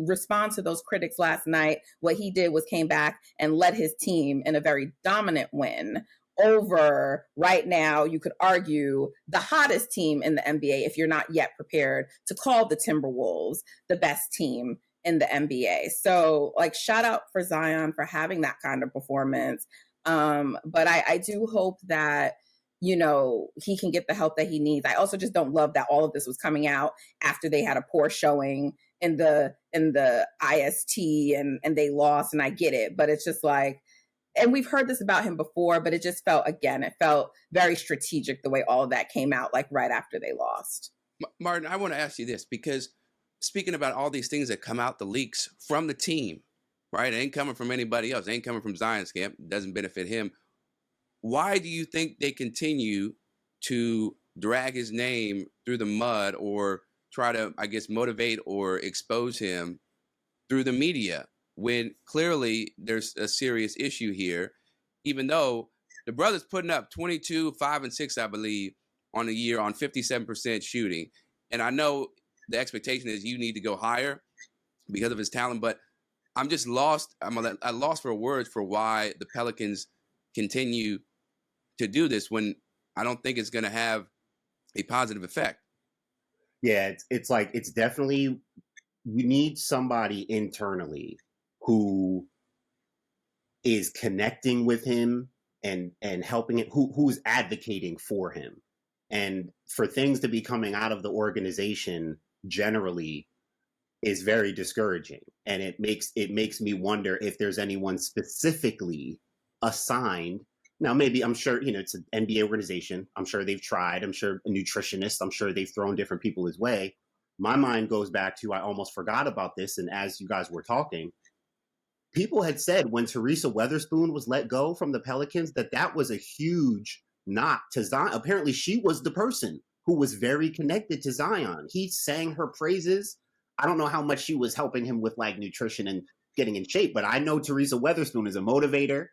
respond to those critics last night, what he did was came back and led his team in a very dominant win over, right now, you could argue, the hottest team in the NBA, if you're not yet prepared to call the Timberwolves the best team in the NBA. So, like, shout out for Zion for having that kind of performance. But I do hope that, you know, he can get the help that he needs. I also just don't love that all of this was coming out after they had a poor showing in the IST and they lost, and I get it, but it's just like, and we've heard this about him before, but it just felt, again, it felt very strategic the way all of that came out, like right after they lost. Martin, I want to ask you this, because speaking about all these things that come out, the leaks from the team, right? It ain't coming from anybody else. It ain't coming from Zion's camp. It doesn't benefit him. Why do you think they continue to drag his name through the mud or try to, I guess, motivate or expose him through the media, when clearly there's a serious issue here, even though the brother's putting up 22, 5, and 6, I believe, on the year on 57% shooting. And I know the expectation is you need to go higher because of his talent, but I'm just lost. I'm lost for words for why the Pelicans continue to do this when I don't think it's going to have a positive effect. Yeah, it's like, it's definitely, you need somebody internally who is connecting with him and helping it, who's advocating for him. And for things to be coming out of the organization generally is very discouraging. And it makes me wonder if there's anyone specifically assigned. Now, maybe, I'm sure, you know, it's an NBA organization. I'm sure they've tried. I'm sure a nutritionist. I'm sure they've thrown different people his way. My mind goes back to, I almost forgot about this. And as you guys were talking, people had said when Teresa Weatherspoon was let go from the Pelicans, that was a huge knock to Zion. Apparently, she was the person who was very connected to Zion. He sang her praises. I don't know how much she was helping him with, like, nutrition and getting in shape, but I know Teresa Weatherspoon is a motivator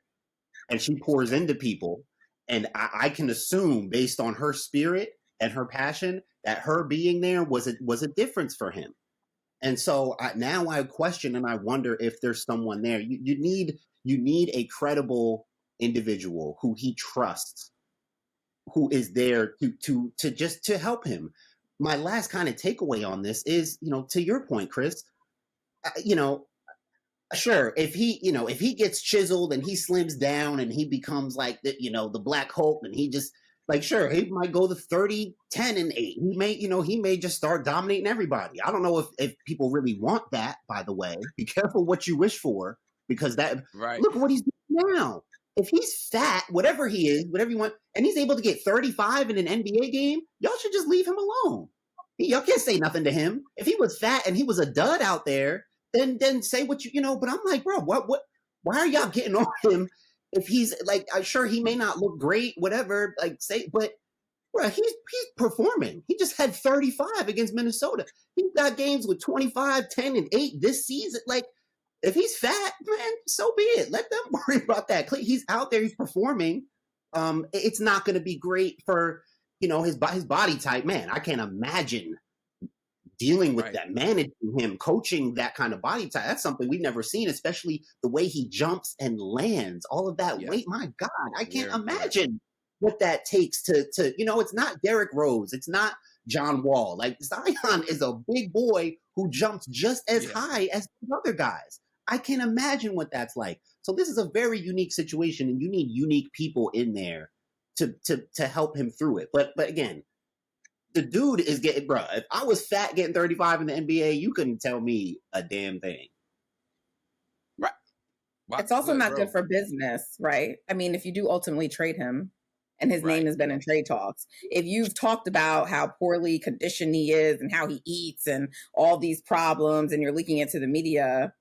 and she pours into people. And I can assume, based on her spirit and her passion, that her being there was a difference for him. And so now I question and I wonder if there's someone there. You need a credible individual who he trusts, who is there to help him. My last kind of takeaway on this is, you know, to your point, Chris, you know, sure, if he gets chiseled and he slims down and he becomes like the Black Hulk, and he just, like, sure, he might go to 30, 10, and 8. He may just start dominating everybody. I don't know if people really want that, by the way. Be careful what you wish for, because look what he's doing now. If he's fat, whatever he is, whatever you want, and he's able to get 35 in an NBA game, y'all should just leave him alone. Y'all can't say nothing to him. If he was fat and he was a dud out there, then say what but I'm like, bro, what, why are y'all getting on him? If he's like, I'm sure he may not look great, whatever, like, say, but bro, he's performing. He just had 35 against Minnesota. He's got games with 25, 10, and 8 this season. Like, if he's fat, man, so be it. Let them worry about that. He's out there, he's performing. It's not going to be great for, his body type. Man, I can't imagine dealing with that, managing him, coaching that kind of body type. That's something we've never seen, especially the way he jumps and lands, all of that weight. My God, I can't imagine what that takes to, it's not Derrick Rose. It's not John Wall. Like, Zion is a big boy who jumps just as high as the other guys. I can't imagine what that's like. So this is a very unique situation, and you need unique people in there to help him through it. But again, the dude is getting, bro, if I was fat getting 35 in the NBA, you couldn't tell me a damn thing. Right. It's also not good for business, right? I mean, if you do ultimately trade him, and his name has been in trade talks, if you've talked about how poorly conditioned he is and how he eats and all these problems, and you're leaking it to the media,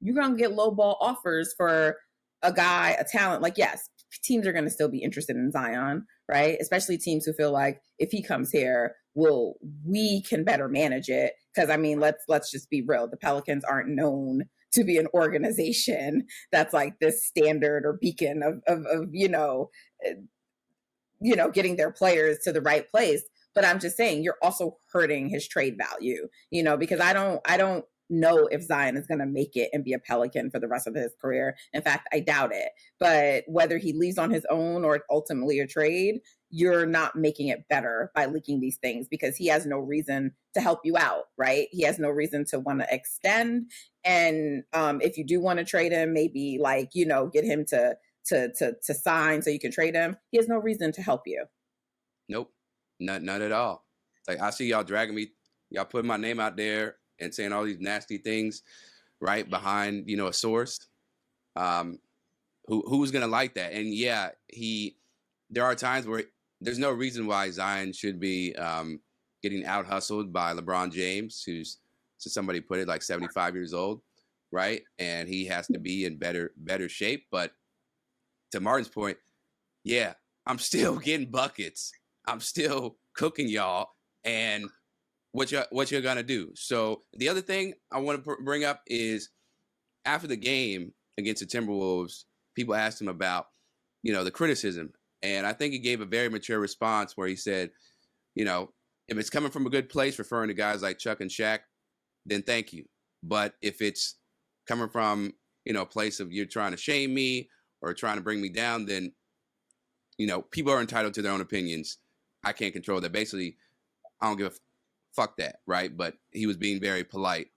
you're going to get lowball offers for a guy, a talent. Like, yes, teams are going to still be interested in Zion, right? Especially teams who feel like if he comes here, we can better manage it. Because, I mean, let's just be real. The Pelicans aren't known to be an organization that's like this standard or beacon of getting their players to the right place. But I'm just saying, you're also hurting his trade value, because I don't know if Zion is going to make it and be a Pelican for the rest of his career. In fact, I doubt it. But whether he leaves on his own or ultimately a trade, you're not making it better by leaking these things, because he has no reason to help you out, right? He has no reason to want to extend. And if you do want to trade him, maybe get him to sign so you can trade him. He has no reason to help you. Nope, none at all. Like, I see y'all dragging me, y'all putting my name out there and saying all these nasty things, right behind a source. Who's gonna like that? And yeah, there are times where there's no reason why Zion should be getting out hustled by LeBron James, who's, so somebody put it, like 75 years old, right? And he has to be in better shape. But to Martin's point, yeah, I'm still getting buckets. I'm still cooking y'all. And what you're gonna do. So the other thing I want to bring up is, after the game against the Timberwolves, people asked him about, the criticism. And I think he gave a very mature response where he said, if it's coming from a good place, referring to guys like Chuck and Shaq, then thank you. But if it's coming from, a place of you're trying to shame me or trying to bring me down, then, people are entitled to their own opinions. I can't control that. Basically, I don't give a fuck that, right? But he was being very polite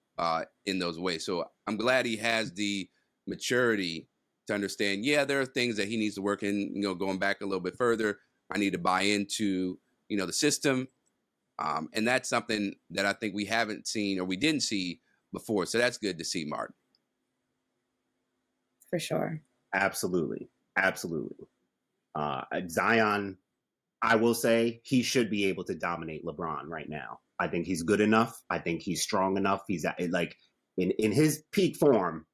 in those ways. So I'm glad he has the maturity to understand, yeah, there are things that he needs to work in, going back a little bit further. I need to buy into, the system. And that's something that I think we haven't seen, or we didn't see before. So that's good to see, Martin. For sure. Absolutely. Zion, I will say, he should be able to dominate LeBron right now. I think he's good enough. I think he's strong enough. He's in his peak form,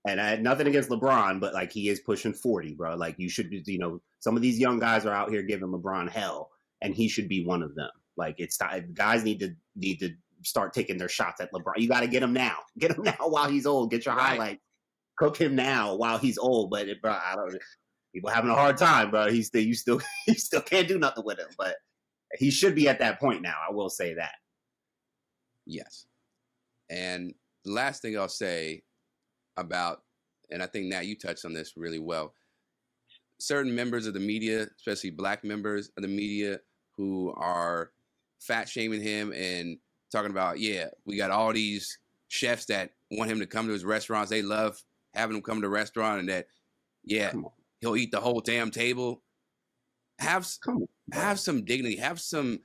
and I had nothing against LeBron, but he is pushing 40, bro. You should be, some of these young guys are out here giving LeBron hell, and he should be one of them. It's guys need to start taking their shots at LeBron. You got to get him now. Get him now while he's old. Get your highlights. Cook him now while he's old. But bro, I don't. People having a hard time, bro. You still can't do nothing with him. But he should be at that point now. I will say that. Yes. And the last thing I'll say about, and I think, Nat, you touched on this really well, certain members of the media, especially black members of the media, who are fat shaming him and talking about, yeah, we got all these chefs that want him to come to his restaurants. They love having him come to the restaurant, and that, yeah, he'll eat the whole damn table. Have some dignity, have some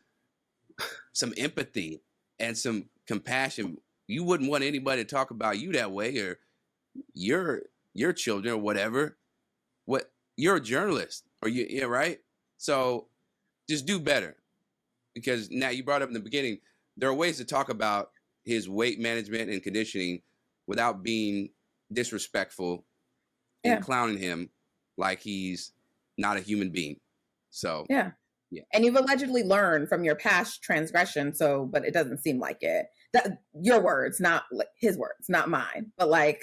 empathy and some compassion. You wouldn't want anybody to talk about you that way, or your children, or whatever. What, you're a journalist, or yeah, right? So just do better. Because now, you brought up in the beginning, there are ways to talk about his weight management and conditioning without being disrespectful and clowning him like he's not a human being. So yeah. And you've allegedly learned from your past transgression. So, but it doesn't seem like it. Your words, not his words, not mine. But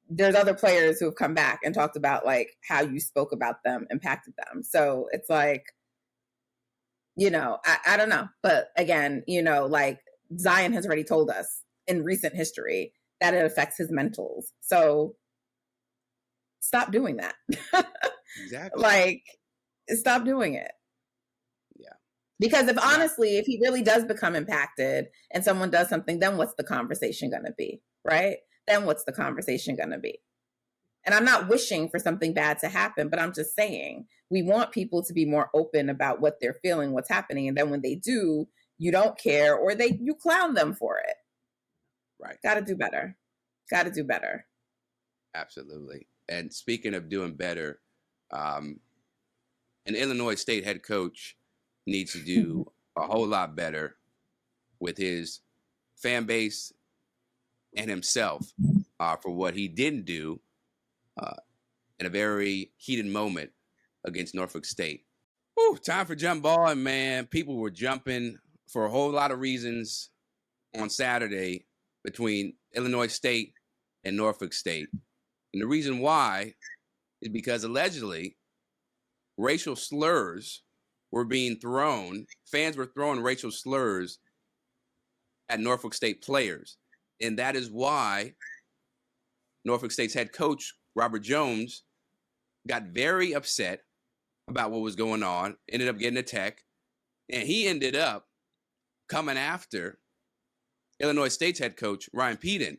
there's other players who have come back and talked about how you spoke about them impacted them. So it's I don't know. But again, Zion has already told us in recent history that it affects his mentals. So stop doing that. Exactly. Stop doing it. Yeah. Because if he really does become impacted and someone does something, then what's the conversation going to be? Right? Then what's the conversation going to be? And I'm not wishing for something bad to happen, but I'm just saying we want people to be more open about what they're feeling, what's happening. And then when they do, you don't care, or you clown them for it. Right. Got to do better. Absolutely. And speaking of doing better, an Illinois State head coach needs to do a whole lot better with his fan base and himself for what he didn't do in a very heated moment against Norfolk State. Whew, time for jump ball, and man, people were jumping for a whole lot of reasons on Saturday between Illinois State and Norfolk State. And the reason why is because allegedly racial slurs were being thrown. Fans were throwing racial slurs at Norfolk State players. And that is why Norfolk State's head coach, Robert Jones, got very upset about what was going on, ended up getting a tech, and he ended up coming after Illinois State's head coach, Ryan Peden.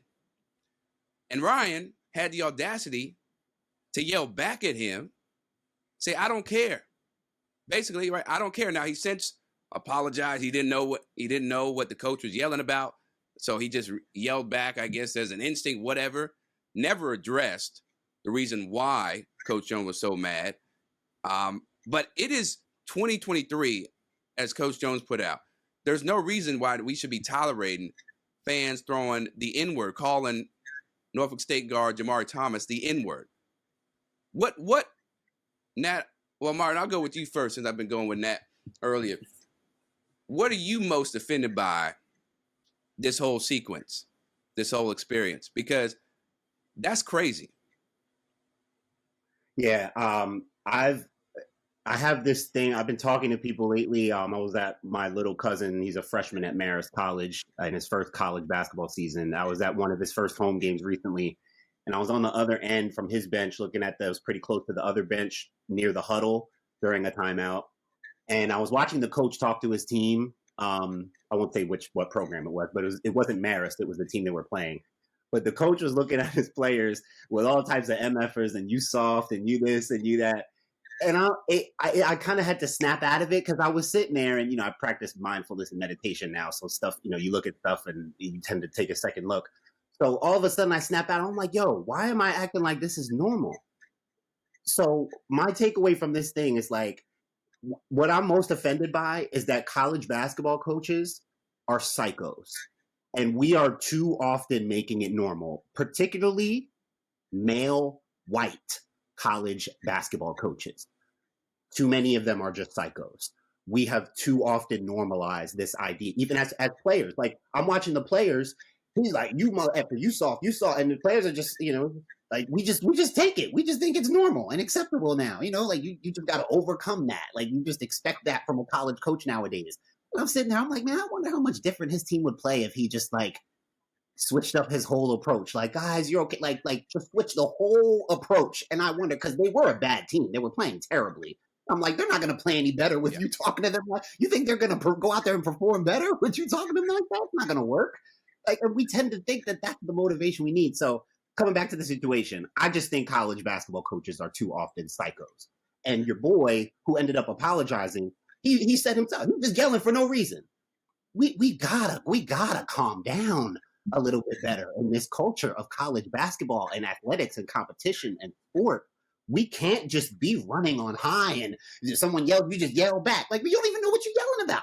And Ryan had the audacity to yell back at him, say, I don't care. Basically, right, I don't care. Now, he since apologized. He didn't know what the coach was yelling about. So he just yelled back, I guess, as an instinct, whatever. Never addressed the reason why Coach Jones was so mad. But it is 2023, as Coach Jones put out. There's no reason why we should be tolerating fans throwing the N-word, calling Norfolk State guard Jamari Thomas the N-word. What, Nat? Well, Martin, I'll go with you first since I've been going with Nat earlier. What are you most offended by this whole sequence, this whole experience? Because that's crazy. Yeah, I have this thing. I've been talking to people lately. I was at my little cousin. He's a freshman at Marist College in his first college basketball season. I was at one of his first home games recently, and I was on the other end from his bench looking at was pretty close to the other bench near the huddle during a timeout. And I was watching the coach talk to his team. I won't say what program it was, but it wasn't Marist. It was the team they were playing. But the coach was looking at his players with all types of MFers and you soft and you this and you that. And I kind of had to snap out of it because I was sitting there and, I practice mindfulness and meditation now. So stuff, you look at stuff and you tend to take a second look. So all of a sudden I snap out. I'm like, yo, why am I acting like this is normal? So my takeaway from this thing is like, what I'm most offended by is that college basketball coaches are psychos. And we are too often making it normal, particularly male white college basketball coaches. Too many of them are just psychos. We have too often normalized this idea, even as players. Like, I'm watching the players. He's like, you mother effer, you soft, and the players are just, like, we just take it. We just think it's normal and acceptable now. Like you just got to overcome that. Like, you just expect that from a college coach nowadays. And I'm sitting there, I'm like, man, I wonder how much different his team would play if he just like switched up his whole approach. Like, guys, you're okay. Like just switch the whole approach. And I wonder, because they were a bad team. They were playing terribly. I'm like, they're not going to play any better with you talking to them. Like, you think they're going to go out there and perform better with you talking to them like that? It's not going to work. Like, and we tend to think that that's the motivation we need. So coming back to the situation, I just think college basketball coaches are too often psychos. And your boy, who ended up apologizing, he said himself, he was just yelling for no reason. We gotta calm down a little bit better in this culture of college basketball and athletics and competition and sport. We can't just be running on high and someone yelled, you just yell back. Like, you don't even know what you're yelling about.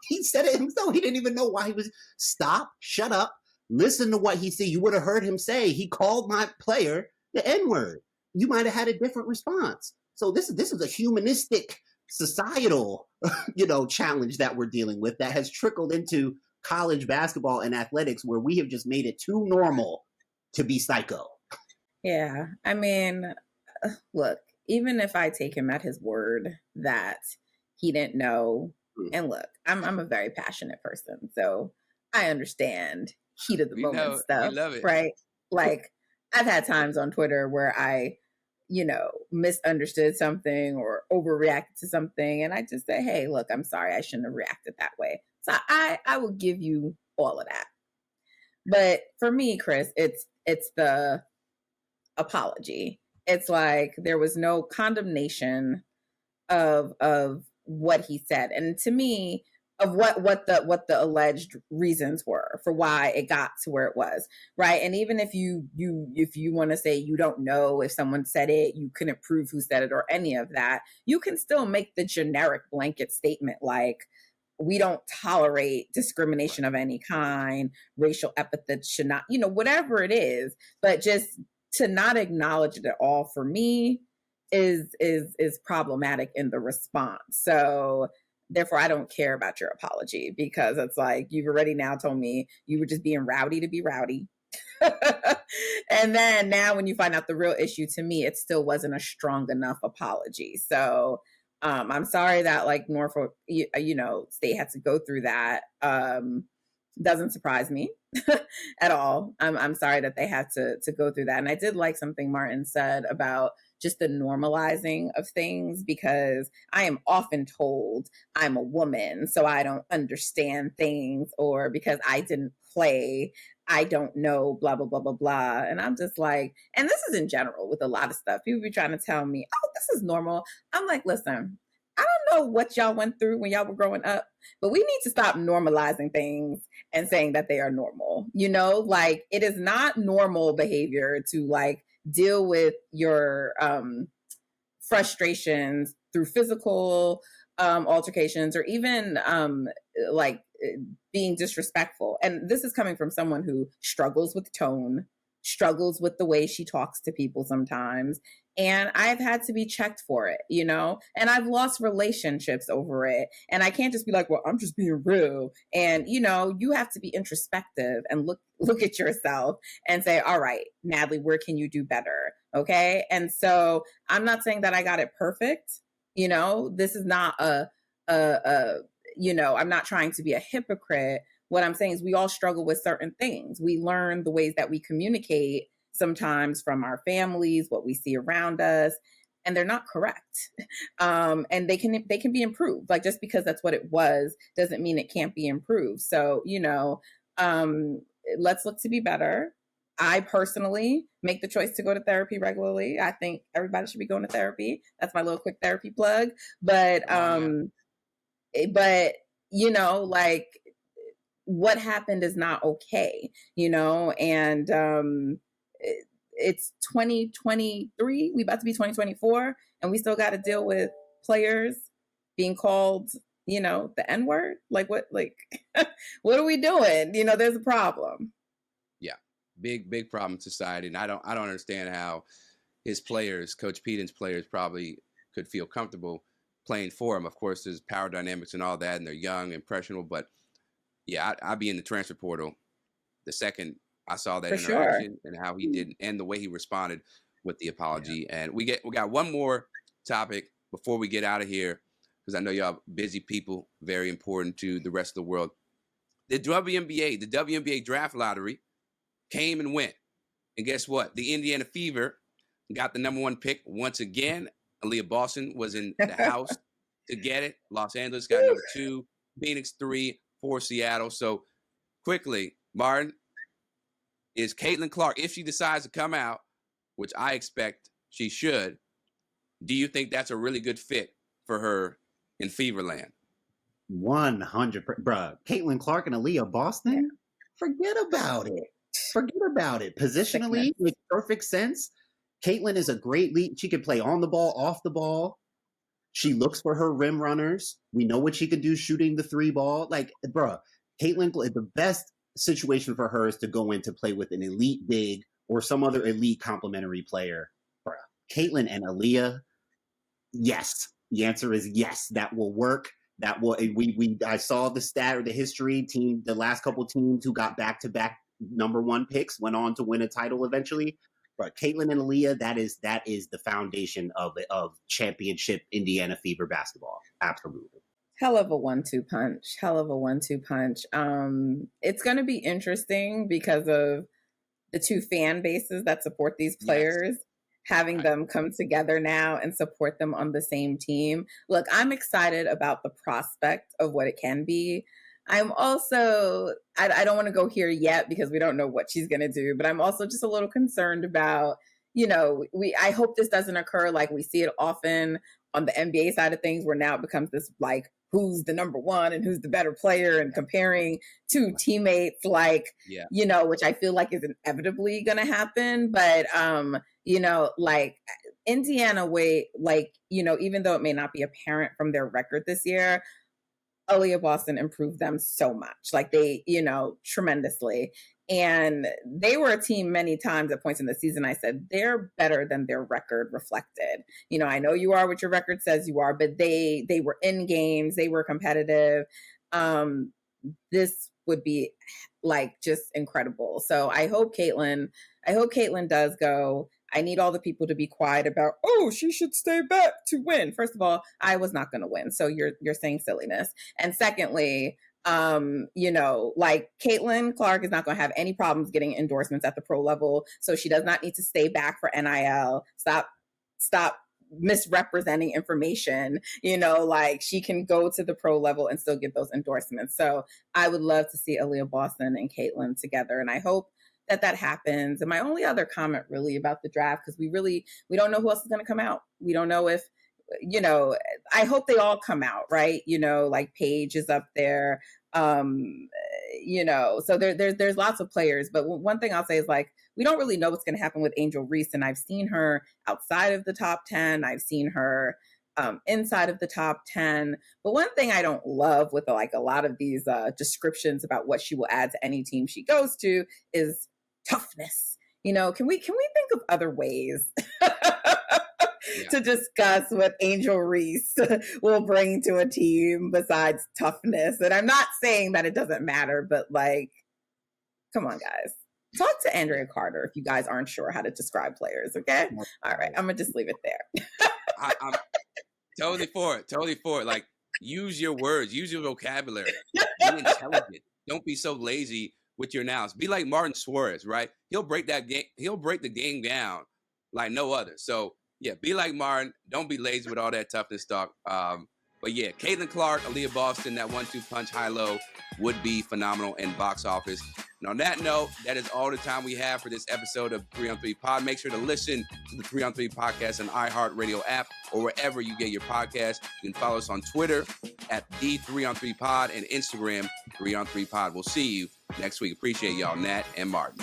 He said it himself. He didn't even know why he was. Stop, shut up, listen to what he said. You would have heard him say, he called my player the N-word. You might have had a different response. So this is a humanistic, societal, challenge that we're dealing with that has trickled into college basketball and athletics, where we have just made it too normal to be psycho. Yeah. I mean, look, even if I take him at his word that he didn't know, and look, I'm a very passionate person, so I understand heat of the moment stuff, right? Like, I've had times on Twitter where I, misunderstood something or overreacted to something, and I just say, hey, look, I'm sorry, I shouldn't have reacted that way. So I will give you all of that. But for me, Chris, it's the apology. It's like there was no condemnation of what he said, and to me, of what the alleged reasons were for why it got to where it was, right? And even if you want to say you don't know if someone said it, you couldn't prove who said it or any of that, you can still make the generic blanket statement like, we don't tolerate discrimination of any kind, racial epithets should not, whatever it is, but just to not acknowledge it at all, for me, is problematic in the response. So therefore, I don't care about your apology, because it's like, you've already now told me you were just being rowdy to be rowdy. And then now when you find out the real issue, to me, it still wasn't a strong enough apology. So I'm sorry that like Norfolk, State had to go through that. Doesn't surprise me at all. I'm sorry that they had to go through that. And I did like something Martin said about just the normalizing of things, because I am often told I'm a woman, so I don't understand things, or because I didn't play, I don't know, blah, blah, blah, blah, blah. And I'm just like, and this is in general with a lot of stuff. People be trying to tell me, oh, this is normal. I'm like, listen, I don't know what y'all went through when y'all were growing up, but we need to stop normalizing things and saying that they are normal. Like, it is not normal behavior to like deal with your frustrations through physical altercations, or even like being disrespectful. And this is coming from someone who struggles with tone, struggles with the way she talks to people sometimes. And I've had to be checked for it, and I've lost relationships over it. And I can't just be like, well, I'm just being real. And, you have to be introspective and look at yourself and say, all right, Natalie, where can you do better? Okay. And so I'm not saying that I got it perfect. This is not I'm not trying to be a hypocrite. What I'm saying is we all struggle with certain things. We learn the ways that we communicate sometimes from our families, what we see around us, and they're not correct. And they can be improved. Like, just because that's what it was doesn't mean it can't be improved. So, let's look to be better. I personally make the choice to go to therapy regularly. I think everybody should be going to therapy. That's my little quick therapy plug. But like, what happened is not okay, and it's 2023. We about to be 2024, and we still got to deal with players being called, the N-word. Like, what? Like, what are we doing? There's a problem. Yeah, big problem in society, and I don't understand how his players, Coach Peden's players, probably could feel comfortable playing for him. Of course, there's power dynamics and all that, and they're young, impressionable. But yeah, I'd be in the transfer portal the second I saw that interaction, and how he did, and the way he responded with the apology. Yeah. And we got one more topic before we get out of here, because I know y'all busy people, very important to the rest of the world. The WNBA Draft Lottery came and went. And guess what? The Indiana Fever got the number 1 pick once again. Aaliyah Boston was in the house to get it. Los Angeles got number 2, Phoenix 3, 4 Seattle. So quickly, Martin, is Caitlin Clark, if she decides to come out, which I expect she should, do you think that's a really good fit for her in Feverland? 100%. Bruh, Caitlin Clark and Aaliyah Boston? Yeah. Forget about it. Positionally, makes perfect sense. Caitlin is a great lead. She can play on the ball, off the ball. She looks for her rim runners. We know what she can do shooting the 3 ball. Like, bruh, Caitlin, the best situation for her is to go in to play with an elite big or some other elite complementary player. Bruh, Caitlin and Aaliyah, yes. The answer is yes. That will work. That will. I saw the stat or the history team. The last couple teams who got back-to-back number 1 picks went on to win a title eventually. But Caitlin and Aaliyah, that is the foundation of championship Indiana Fever basketball. Absolutely. Hell of a 1-2 punch. It's going to be interesting because of the 2 fan bases that support these players, having them come together now and support them on the same team. Look, I'm excited about the prospect of what it can be. I'm also, I don't want to go here yet because we don't know what she's going to do, but I'm also just a little concerned about, I hope this doesn't occur like we see it often on the NBA side of things, where now it becomes this like, who's the number 1 and who's the better player, and comparing 2 teammates, like, which I feel like is inevitably going to happen. But, like Indiana even though it may not be apparent from their record this year, Aaliyah Boston improved them so much, like they, tremendously. And they were a team many times at points in the season. I said, they're better than their record reflected. I know you are what your record says you are, but they were in games. They were competitive. This would be like just incredible. So I hope Caitlin does go. I need all the people to be quiet about, oh, she should stay back to win. First of all, I was not going to win. So you're saying silliness. And secondly, you know, like Caitlin Clark is not going to have any problems getting endorsements at the pro level. So she does not need to stay back for NIL. Stop misrepresenting information, you know, like she can go to the pro level and still get those endorsements. So I would love to see Aaliyah Boston and Caitlin together. And I hope that happens. And my only other comment really about the draft, because we don't know who else is going to come out. We don't know if, you know, I hope they all come out, right? You know, like Paige is up there. You know, so there's lots of players, but one thing I'll say is like, we don't really know what's going to happen with Angel Reese. And I've seen her outside of the top 10. I've seen her inside of the top 10. But one thing I don't love with like a lot of these descriptions about what she will add to any team she goes to is toughness. You know, can we think of other ways to discuss what Angel Reese will bring to a team besides toughness? And I'm not saying that it doesn't matter, but like, come on, guys. Talk to Andrea Carter if you guys aren't sure how to describe players, okay? All right, I'm going to just leave it there. I'm totally for it. Like, use your words, use your vocabulary. Be intelligent. Don't be so lazy with your nouns. Be like Martin Suarez, right? He'll break the game down like no other. So, yeah, be like Martin. Don't be lazy with all that toughness talk. But yeah, Caitlin Clark, Aaliyah Boston, that 1-2 punch high-low would be phenomenal in box office. And on that note, that is all the time we have for this episode of 3on3 Pod. Make sure to listen to the 3on3 podcast on iHeartRadio app or wherever you get your podcast. You can follow us on Twitter at the 3on3 Pod and Instagram 3on3 Pod. We'll see you next week. Appreciate y'all, Nat and Martin.